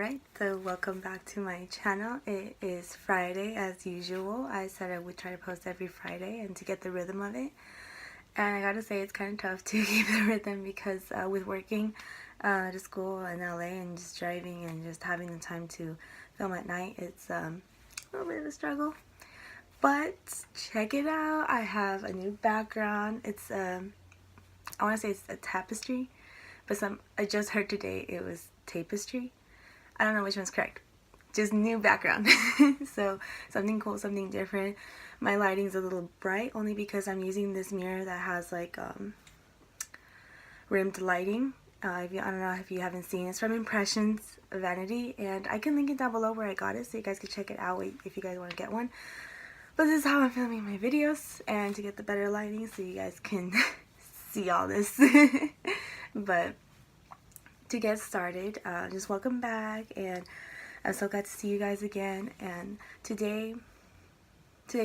Alright, so welcome back to my channel. It is Friday as usual. I said I would try to post every Friday and to get the rhythm of it. And I gotta say it's kind of tough to keep the rhythm because with working to school in LA and just driving and just having the time to film at night, it's a little bit of a struggle. But check it out, I have a new background. It's I want to say it's a tapestry, but I just heard today it was tapestry. I don't know which one's correct. Just new background. So something cool, something different. My lighting's a little bright only because I'm using this mirror that has like rimmed lighting. I don't know if you haven't seen it. It's from Impressions Vanity, and I can link it down below where I got it so you guys can check it out if you guys want to get one. But this is how I'm filming my videos, and to get the better lighting so you guys can see all this. But to get started, just welcome back, and I'm so glad to see you guys again. And today's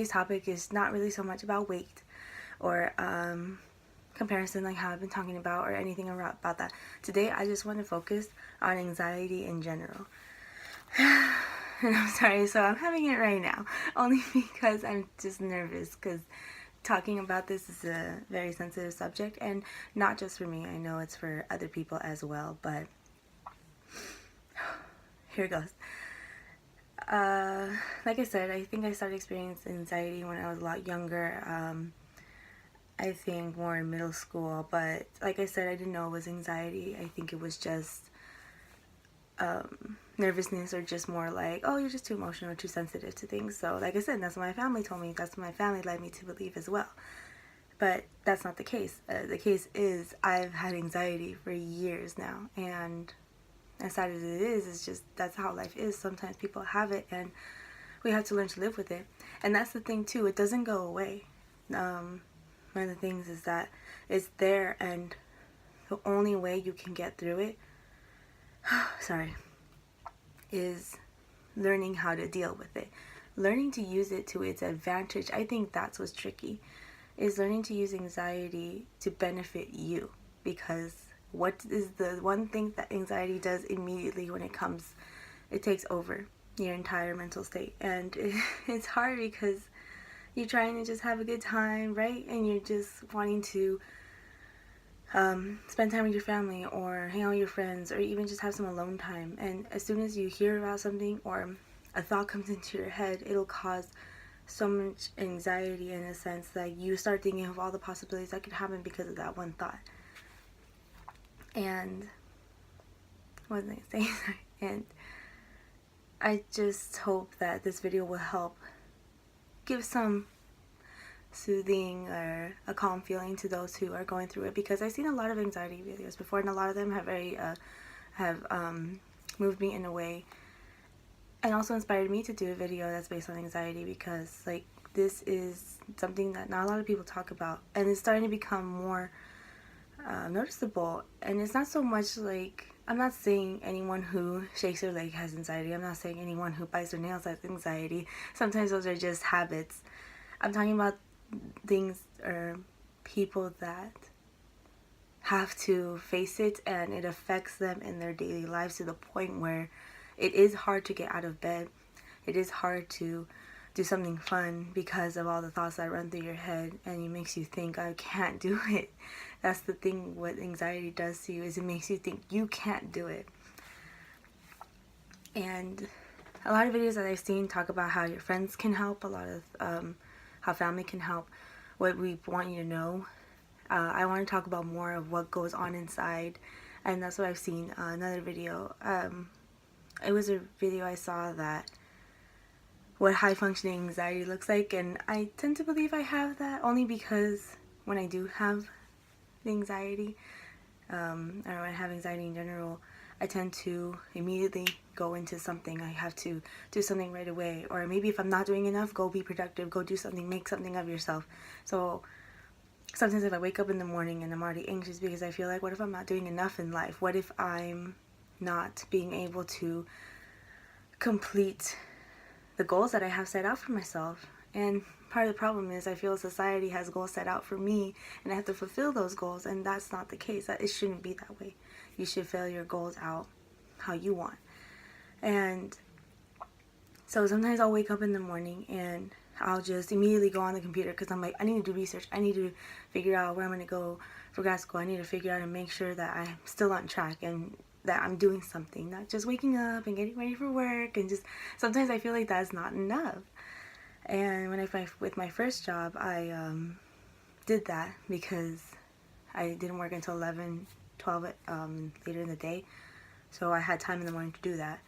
topic is not really so much about weight or comparison like how I've been talking about or anything about that. Today I just want to focus on anxiety in general. And I'm sorry, so I'm having it right now only because I'm just nervous because talking about this is a very sensitive subject, and not just for me. I know it's for other people as well, but here it goes. Like I said, I think I started experiencing anxiety when I was a lot younger. I think more in middle school, but like I said, I didn't know it was anxiety. I think it was just nervousness, or just more like, oh, you're just too emotional or too sensitive to things. So like I said, that's what my family told me. That's what my family led me to believe as well. But that's not the case. The case is I've had anxiety for years now, and as sad as it is, it's just that's how life is. Sometimes people have it and we have to learn to live with it. And that's the thing too, it doesn't go away. One of the things is that it's there, and the only way you can get through it is learning how to deal with it, learning to use it to its advantage. I think that's what's tricky, is learning to use anxiety to benefit you. Because what is the one thing that anxiety does immediately when it comes? It takes over your entire mental state, and it's hard because you're trying to just have a good time, right? And you're just wanting to spend time with your family or hang out with your friends, or even just have some alone time. And as soon as you hear about something or a thought comes into your head, it'll cause so much anxiety in a sense that you start thinking of all the possibilities that could happen because of that one thought. And what was I saying? And I just hope that this video will help give some soothing or a calm feeling to those who are going through it, because I've seen a lot of anxiety videos before, and a lot of them have moved me in a way, and also inspired me to do a video that's based on anxiety, because like this is something that not a lot of people talk about, and it's starting to become more noticeable. And it's not so much like, I'm not saying anyone who shakes their leg has anxiety. I'm not saying anyone who bites their nails has anxiety. Sometimes those are just habits. I'm talking about things or people that have to face it, and it affects them in their daily lives to the point where it is hard to get out of bed. It is hard to do something fun because of all the thoughts that run through your head, and it makes you think, I can't do it. That's the thing, what anxiety does to you, is it makes you think you can't do it. And a lot of videos that I've seen talk about how your friends can help, a lot of how family can help, what we want you to know. I want to talk about more of what goes on inside, and that's what I've seen. Another video, it was a video I saw that what high functioning anxiety looks like, and I tend to believe I have that, only because when I do have the anxiety, or when I have anxiety in general, I tend to immediately go into something. I have to do something right away, or maybe if I'm not doing enough, go be productive, go do something, make something of yourself. So sometimes if I wake up in the morning and I'm already anxious because I feel like, what if I'm not doing enough in life? What if I'm not being able to complete the goals that I have set out for myself? And part of the problem is I feel society has goals set out for me, and I have to fulfill those goals, and that's not the case. It shouldn't be that way. You should fill your goals out how you want. And so sometimes I'll wake up in the morning and I'll just immediately go on the computer because I'm like, I need to do research. I need to figure out where I'm going to go for grad school. I need to figure out and make sure that I'm still on track and that I'm doing something, not just waking up and getting ready for work. And just sometimes I feel like that's not enough. And with my first job, I did that because I didn't work until 11, 12 later in the day. So I had time in the morning to do that.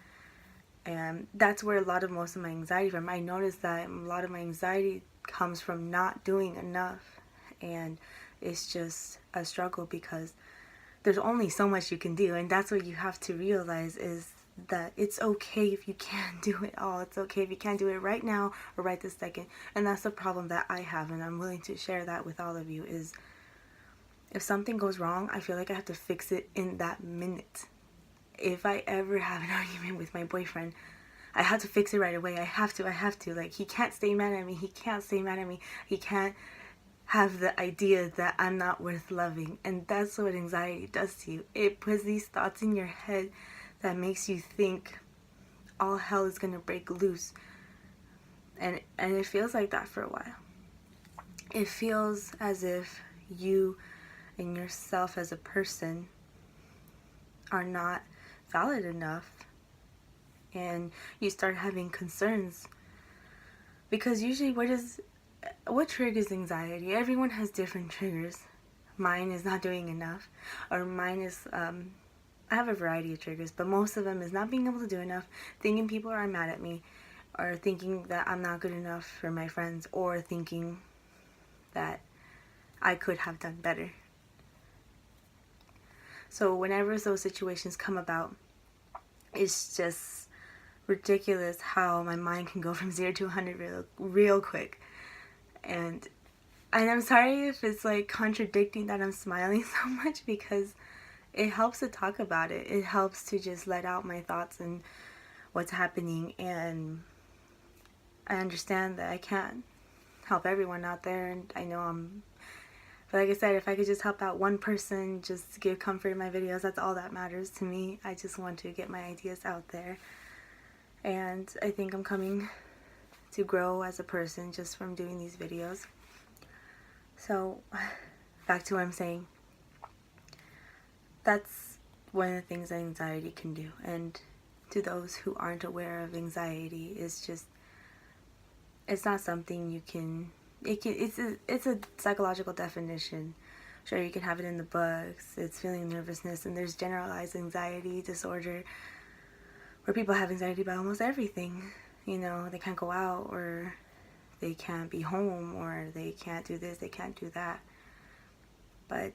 And that's where most of my anxiety from. I noticed that a lot of my anxiety comes from not doing enough. And it's just a struggle because there's only so much you can do. And that's what you have to realize, is that it's okay if you can't do it all. It's okay if you can't do it right now or right this second. And that's the problem that I have, and I'm willing to share that with all of you, is if something goes wrong, I feel like I have to fix it in that minute. If I ever have an argument with my boyfriend, I have to fix it right away. I have to. Like, he can't stay mad at me. He can't have the idea that I'm not worth loving. And that's what anxiety does to you. It puts these thoughts in your head that makes you think all hell is gonna break loose. And it feels like that for a while. It feels as if you and yourself as a person are not valid enough, and you start having concerns, because usually what triggers anxiety? Everyone has different triggers. Mine is not doing enough, or mine is I have a variety of triggers, but most of them is not being able to do enough, thinking people are mad at me, or thinking that I'm not good enough for my friends, or thinking that I could have done better. So whenever those situations come about, it's just ridiculous how my mind can go from 0 to 100 real quick. And I'm sorry if it's like contradicting that I'm smiling so much, because it helps to talk about it. It helps to just let out my thoughts and what's happening. And I understand that I can't help everyone out there, and I know but like I said, if I could just help out one person, just give comfort in my videos, that's all that matters to me. I just want to get my ideas out there. And I think I'm coming to grow as a person just from doing these videos. So, back to what I'm saying. That's one of the things that anxiety can do. And to those who aren't aware of anxiety, it's not something you can... It's a psychological definition. Sure, you can have it in the books. It's feeling nervousness, and there's generalized anxiety disorder where people have anxiety about almost everything. You know, they can't go out, or they can't be home, or they can't do this, they can't do that. But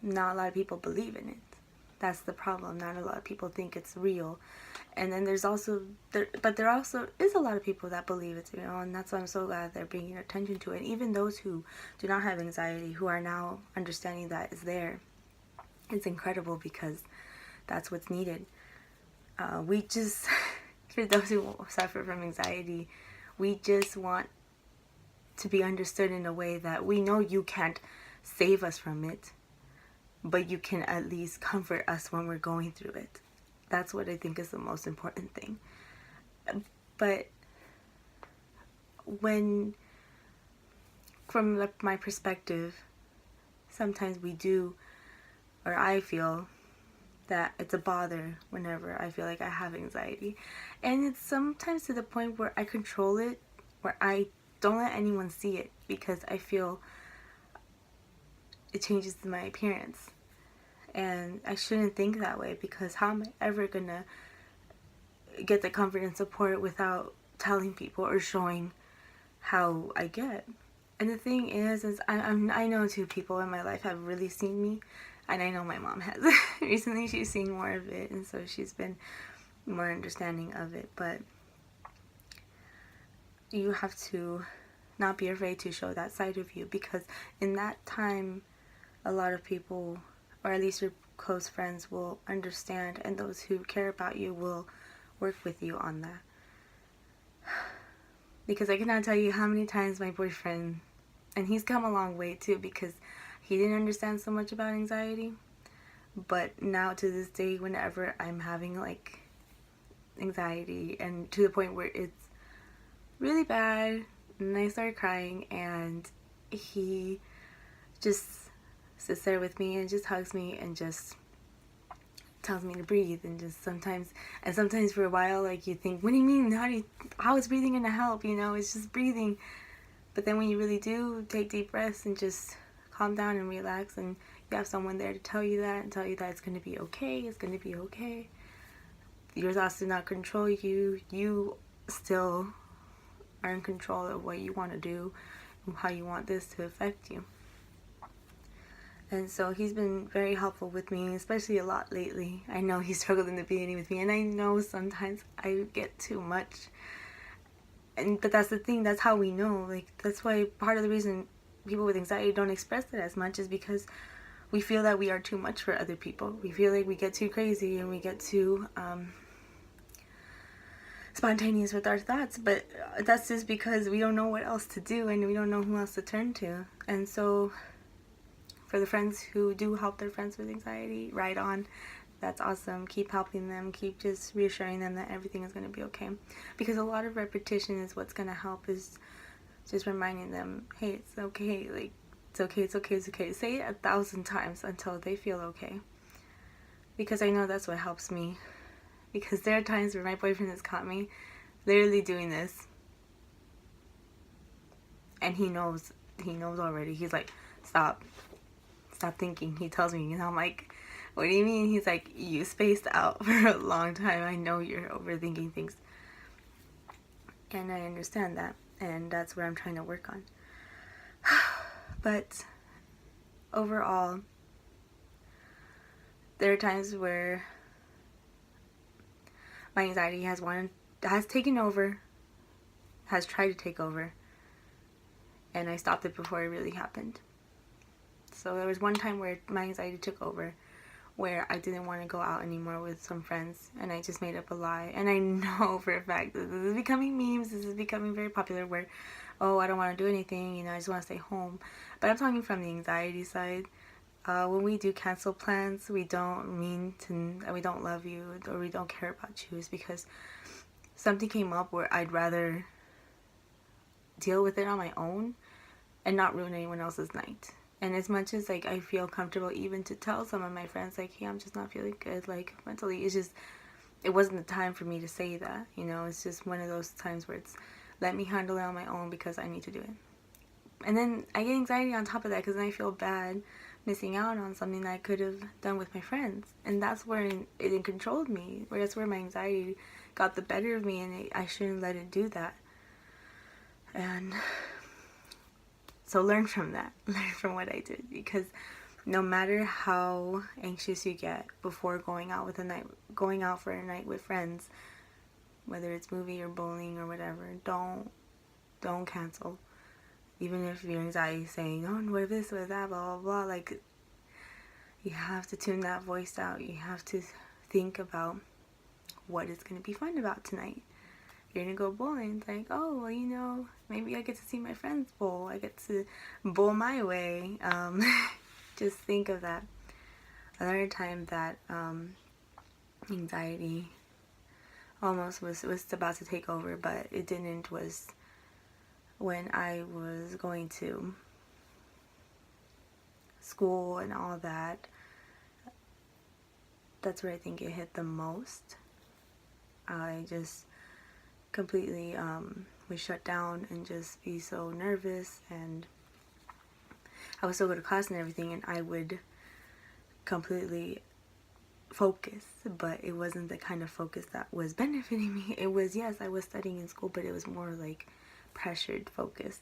not a lot of people believe in it. That's the problem. Not a lot of people think it's real. And then there also is a lot of people that believe it's real, and that's why I'm so glad they're bringing attention to it. And even those who do not have anxiety, who are now understanding that it's there, it's incredible, because that's what's needed. We just, for those who suffer from anxiety, we just want to be understood in a way that we know you can't save us from it, but you can at least comfort us when we're going through it. That's what I think is the most important thing. But from my perspective, sometimes we do, or I feel that it's a bother whenever I feel like I have anxiety. And it's sometimes to the point where I control it, where I don't let anyone see it, because I feel it changes my appearance. And I shouldn't think that way, because how am I ever gonna get the comfort and support without telling people or showing how I get? And the thing is I know 2 people in my life have really seen me, and I know my mom has. Recently she's seen more of it, and so she's been more understanding of it. But you have to not be afraid to show that side of you, because in that time a lot of people, or at least your close friends, will understand, and those who care about you will work with you on that. Because I cannot tell you how many times my boyfriend, and he's come a long way too, because he didn't understand so much about anxiety, But now to this day, whenever I'm having like anxiety and to the point where it's really bad and I start crying, and he just sits there with me and just hugs me and just tells me to breathe, and just sometimes for a while, like, you think, what do you mean, how is breathing gonna help, it's just breathing. But then when you really do take deep breaths and just calm down and relax, and you have someone there to tell you that it's going to be okay, it's going to be okay. Your thoughts do not control you. You still are in control of what you want to do and how you want this to affect you. And so he's been very helpful with me, especially a lot lately. I know he struggled in the beginning with me, and I know sometimes I get too much. But that's the thing, that's how we know. Like, that's why part of the reason people with anxiety don't express it as much is because we feel that we are too much for other people. We feel like we get too crazy and we get too spontaneous with our thoughts. But that's just because we don't know what else to do and we don't know who else to turn to. And so for the friends who do help their friends with anxiety, right on. That's awesome. Keep helping them. Keep just reassuring them that everything is going to be okay. Because a lot of repetition is what's going to help, is just reminding them, hey, it's okay. Like, it's okay, it's okay, it's okay. Say it 1,000 times until they feel okay. Because I know that's what helps me. Because there are times where my boyfriend has caught me literally doing this. And he knows already. He's like, stop thinking. He tells me, and I'm like, what do you mean? He's like, you spaced out for a long time. I know you're overthinking things. And I understand that. And that's what I'm trying to work on. But overall, there are times where my anxiety has taken over, has tried to take over. And I stopped it before it really happened. So there was one time where my anxiety took over, where I didn't want to go out anymore with some friends, and I just made up a lie. And I know for a fact that this is becoming memes, this is becoming very popular, where, oh, I don't want to do anything, I just want to stay home. But I'm talking from the anxiety side. When we do cancel plans, we don't mean to, we don't love you, or we don't care about you. It's because something came up where I'd rather deal with it on my own and not ruin anyone else's night. And as much as, like, I feel comfortable even to tell some of my friends, like, hey, I'm just not feeling good, like, mentally, it wasn't the time for me to say that, it's just one of those times where it's, let me handle it on my own because I need to do it. And then I get anxiety on top of that, because then I feel bad missing out on something that I could have done with my friends. And that's where it controlled me, where that's where my anxiety got the better of me, and I shouldn't let it do that. And so learn from that. Learn from what I did. Because no matter how anxious you get before going out for a night with friends, whether it's movie or bowling or whatever, don't cancel. Even if your anxiety is saying, oh, what if this, what if that, blah, blah, blah. Like, you have to tune that voice out. You have to think about what is going to be fun about tonight. You're gonna go bowling. It's like, oh, well, maybe I get to see my friends bowl. I get to bowl my way. Just think of that. Another time that anxiety almost was about to take over, but it didn't, was when I was going to school and all that. That's where I think it hit the most. I just completely would shut down and just be so nervous, and I would still go to class and everything, and I would completely focus, but it wasn't the kind of focus that was benefiting me. It was, yes, I was studying in school, but it was more like pressured focus,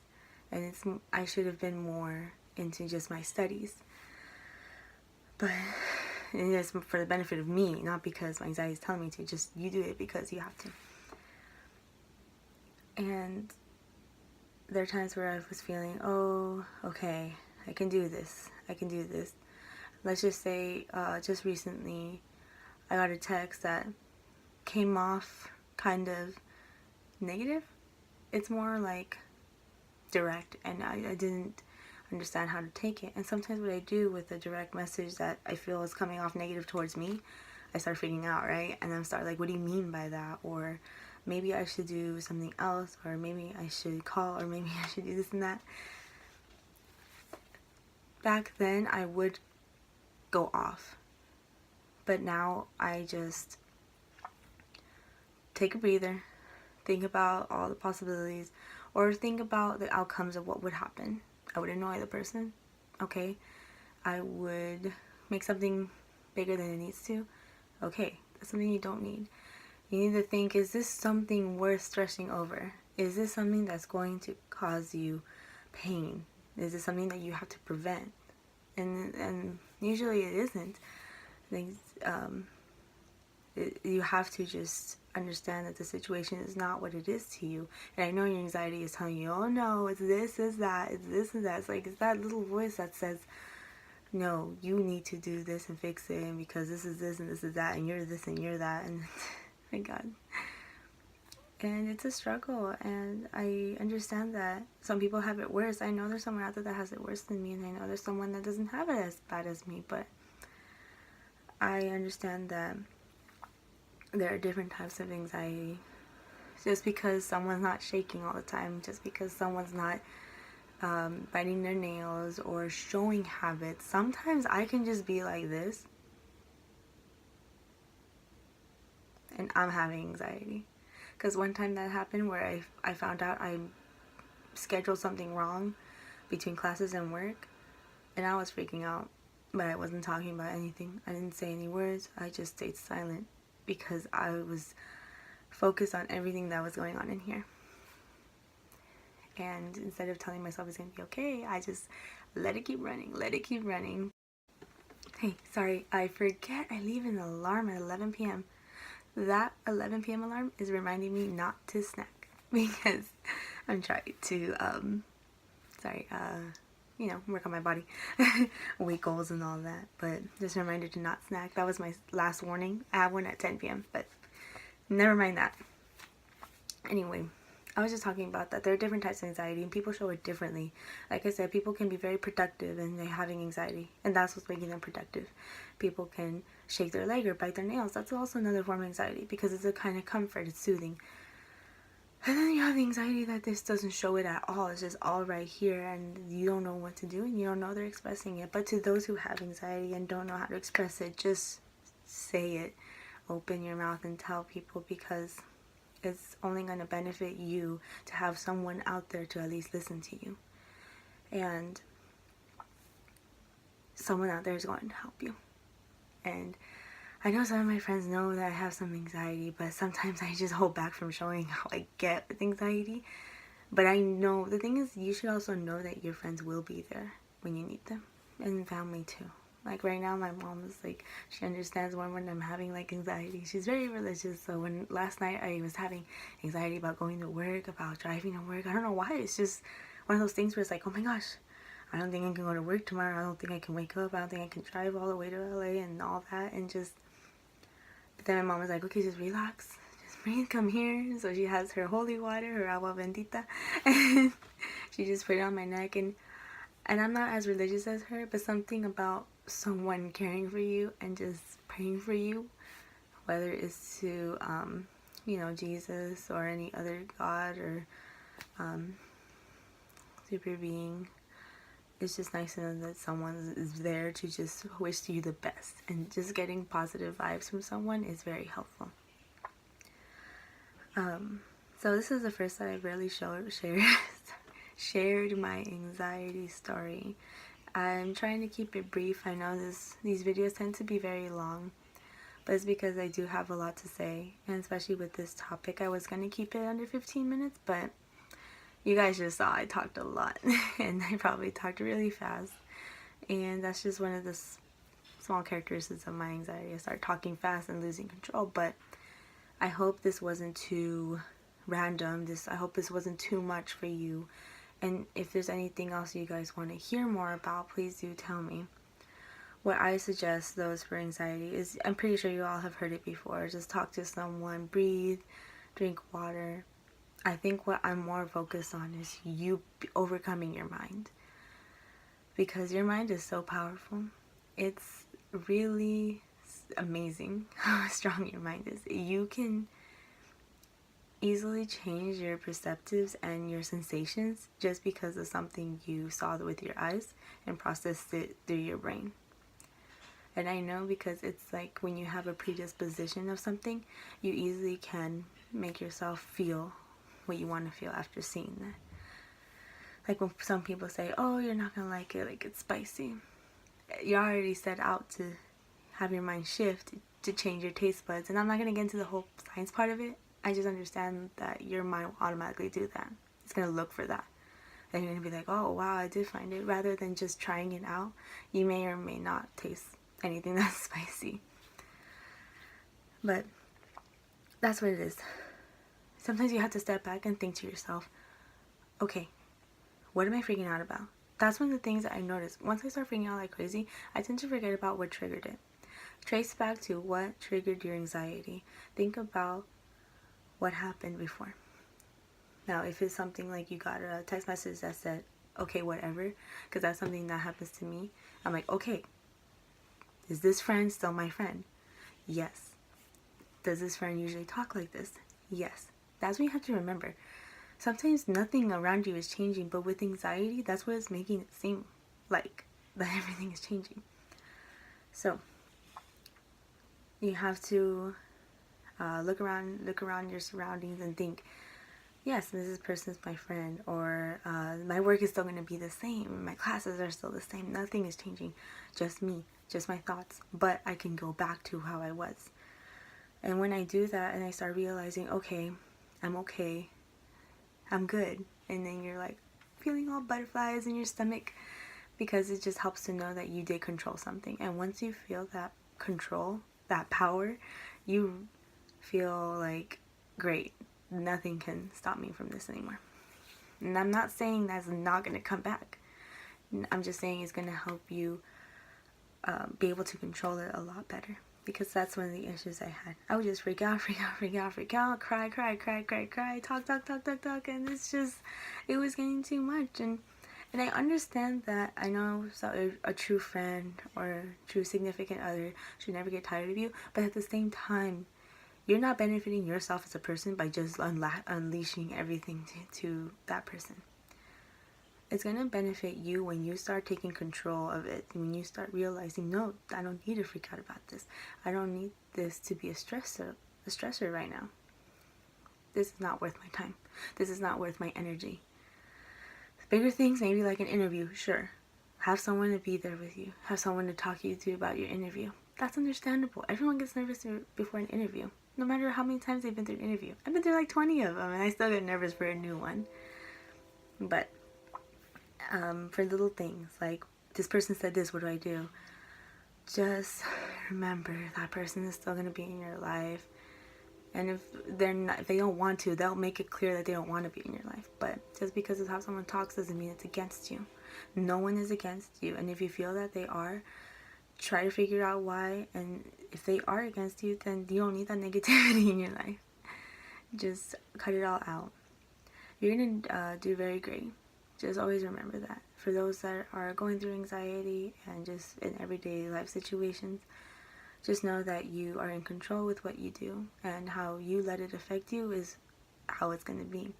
and I should have been more into just my studies, but it's for the benefit of me, not because my anxiety is telling me to. Just, you do it because you have to. And there are times where I was feeling, oh, okay, I can do this. Let's just say, just recently, I got a text that came off kind of negative. It's more like direct, and I didn't understand how to take it. And sometimes what I do with a direct message that I feel is coming off negative towards me, I start freaking out, right? And then start like, what do you mean by that? Or maybe I should do something else, or maybe I should call, or maybe I should do this and that. Back then I would go off, but now I just take a breather, think about all the possibilities, or think about the outcomes of what would happen. I would annoy the person, okay? I would make something bigger than it needs to. Okay, that's something you don't need. You need to think, is this something worth stressing over? Is this something that's going to cause you pain? Is this something that you have to prevent? And usually it isn't. Things, you have to just understand that the situation is not what it is to you. And I know your anxiety is telling you, oh no, it's this, it's that, it's this and that. It's like, it's that little voice that says, no, you need to do this and fix it, and because this is this and this is that, and you're this and you're that, and my God. And it's a struggle, and I understand that some people have it worse. I know there's someone out there that has it worse than me, and I know there's someone that doesn't have it as bad as me, but I understand that there are different types of anxiety. Just because someone's not shaking all the time, just because someone's not biting their nails or showing habits, sometimes I can just be like this and I'm having anxiety. Because one time that happened where I found out I scheduled something wrong between classes and work, and I was freaking out, but I wasn't talking about anything. I didn't say any words. I just stayed silent because I was focused on everything that was going on in here. And instead of telling myself it's going to be okay, I just let it keep running, let it keep running. Hey, sorry, I forget I leave an alarm at 11 p.m. That 11 p.m. alarm is reminding me not to snack because I'm trying to, work on my body, weight goals and all that. But just a reminder to not snack. That was my last warning. I have one at 10 p.m., but never mind that. Anyway, I was just talking about that there are different types of anxiety and people show it differently. Like I said, people can be very productive and they're having anxiety, and that's what's making them productive. People can shake their leg or bite their nails. That's also another form of anxiety because it's a kind of comfort, it's soothing. And then you have the anxiety that this doesn't show it at all. It's just all right here and you don't know what to do and you don't know they're expressing it. But to those who have anxiety and don't know how to express it, just say it. Open your mouth and tell people, because it's only going to benefit you to have someone out there to at least listen to you. And someone out there is going to help you. And I know some of my friends know that I have some anxiety, but sometimes I just hold back from showing how I get with anxiety. But I know, the thing is, you should also know that your friends will be there when you need them. And family too. Like right now, my mom is like, she understands when I'm having like anxiety. She's very religious, so when last night I was having anxiety about going to work, about driving to work, I don't know why, it's just one of those things where it's like, oh my gosh, I don't think I can go to work tomorrow, I don't think I can wake up, I don't think I can drive all the way to LA and all that, and just, but then my mom was like, okay, just relax, just breathe, come here. So she has her holy water, her agua bendita, and she just put it on my neck, and I'm not as religious as her, but something about someone caring for you and just praying for you, whether it's to Jesus or any other God or super being, it's just nice to know that someone is there to just wish you the best, and just getting positive vibes from someone is very helpful. So this is the first time I've really shared my anxiety story. I'm trying to keep it brief. I know these videos tend to be very long, but it's because I do have a lot to say, and especially with this topic, I was going to keep it under 15 minutes, but you guys just saw I talked a lot, and I probably talked really fast, and that's just one of the small characteristics of my anxiety. I start talking fast and losing control, but I hope this wasn't too random. I hope this wasn't too much for you. And if there's anything else you guys want to hear more about, please do tell me. What I suggest, though, is for anxiety is, I'm pretty sure you all have heard it before, just talk to someone, breathe, drink water. I think what I'm more focused on is you overcoming your mind. because your mind is so powerful. It's really amazing how strong your mind is. You can easily change your perceptives and your sensations just because of something you saw with your eyes and processed it through your brain. And I know because it's like when you have a predisposition of something, you easily can make yourself feel what you want to feel after seeing that. Like when some people say, oh, you're not gonna like it, like it's spicy. You already set out to have your mind shift to change your taste buds. And I'm not gonna get into the whole science part of it. I just understand that your mind will automatically do that. It's gonna look for that. And you're gonna be like, oh wow, I did find it. Rather than just trying it out, you may or may not taste anything that's spicy. But that's what it is. Sometimes you have to step back and think to yourself, okay, what am I freaking out about? That's one of the things that I noticed. Once I start freaking out like crazy, I tend to forget about what triggered it. Trace back to what triggered your anxiety. Think about what happened before. Now, if it's something like you got a text message that said, okay, whatever, because that's something that happens to me, I'm like, okay, is this friend still my friend? Yes. Does this friend usually talk like this? Yes. That's what you have to remember. Sometimes nothing around you is changing, but with anxiety, that's what is making it seem like that everything is changing. So you have to look around your surroundings and think, yes, this person is my friend, or my work is still going to be the same, my classes are still the same, nothing is changing, just me, just my thoughts, but I can go back to how I was. And when I do that and I start realizing, okay, I'm good, and then you're like feeling all butterflies in your stomach, because it just helps to know that you did control something. And once you feel that control, that power, you feel like, great, nothing can stop me from this anymore. And I'm not saying that's not going to come back. I'm just saying it's going to help you be able to control it a lot better. Because that's one of the issues I had. I would just freak out, cry, talk, and it was getting too much. And I understand that. I know a true friend or true significant other should never get tired of you, but at the same time, you're not benefiting yourself as a person by just unleashing everything to that person. It's going to benefit you when you start taking control of it, when you start realizing, no, I don't need to freak out about this. I don't need this to be a stressor right now. This is not worth my time. This is not worth my energy. Bigger things, maybe like an interview, sure. Have someone to be there with you. Have someone to talk you to about your interview. That's understandable. Everyone gets nervous before an interview. No matter how many times they've been through an interview. I've been through like 20 of them, and I still get nervous for a new one. But for little things like, this person said this, what do I do? Just remember that person is still going to be in your life. And if they don't want to, they'll make it clear that they don't want to be in your life. But just because of how someone talks doesn't mean it's against you. No one is against you. And if you feel that they are, try to figure out why. And if they are against you, then you don't need that negativity in your life. Just cut it all out. You're going to do very great. Just always remember that. For those that are going through anxiety and just in everyday life situations, just know that you are in control with what you do, and how you let it affect you is how it's going to be.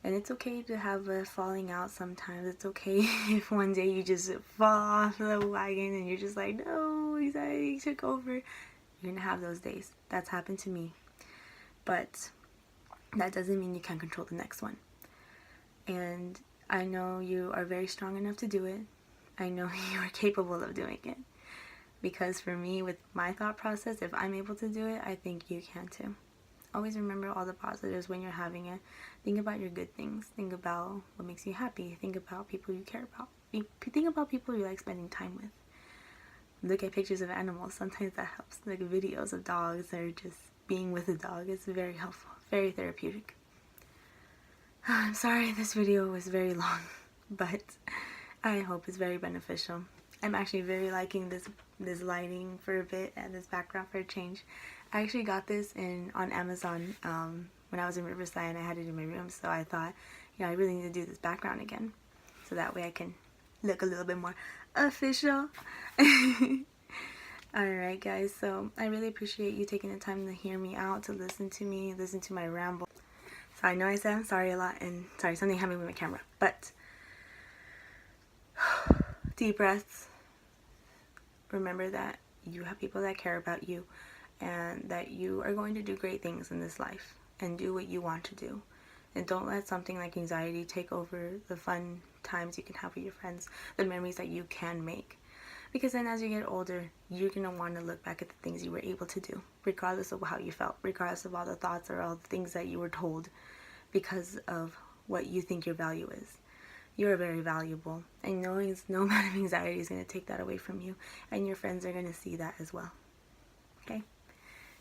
And it's okay to have a falling out sometimes. It's okay if one day you just fall off the wagon and you're just like, no, anxiety took over. You're going to have those days. That's happened to me. But that doesn't mean you can't control the next one. And I know you are very strong enough to do it. I know you are capable of doing it. Because for me, with my thought process, if I'm able to do it, I think you can too. Always remember all the positives when you're having it. Think about your good things. Think about what makes you happy. Think about people you care about. Think about people you like spending time with. Look at pictures of animals. Sometimes that helps. Like videos of dogs or just being with a dog. It's very helpful. Very therapeutic. I'm sorry this video was very long, but I hope it's very beneficial. I'm actually very liking this lighting for a bit and this background for a change. I actually got this on Amazon when I was in Riverside, and I had it in my room, so I thought, I really need to do this background again, so that way I can look a little bit more official. Alright guys, so I really appreciate you taking the time to hear me out, to listen to me, listen to my ramble. So I know I said I'm sorry a lot, and sorry, something happened with my camera, but deep breaths. Remember that you have people that care about you, and that you are going to do great things in this life, and do what you want to do. And don't let something like anxiety take over the fun times you can have with your friends, the memories that you can make. Because then as you get older, you're going to want to look back at the things you were able to do, regardless of how you felt, regardless of all the thoughts or all the things that you were told, because of what you think your value is. You're very valuable, and no amount of anxiety is going to take that away from you, and your friends are going to see that as well. Okay?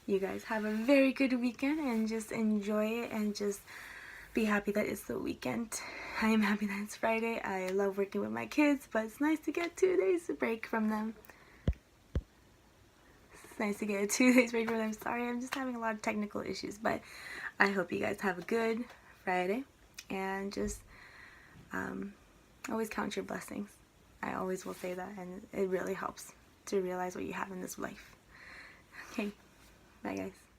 You guys have a very good weekend, and just enjoy it, and just be happy that it's the weekend. I am happy that it's Friday. I love working with my kids, but it's nice to get 2 days of break from them. It's nice to get a 2 days break from them. Sorry, I'm just having a lot of technical issues, but I hope you guys have a good Friday, and just always count your blessings. I always will say that, and it really helps to realize what you have in this life. Okay, bye guys.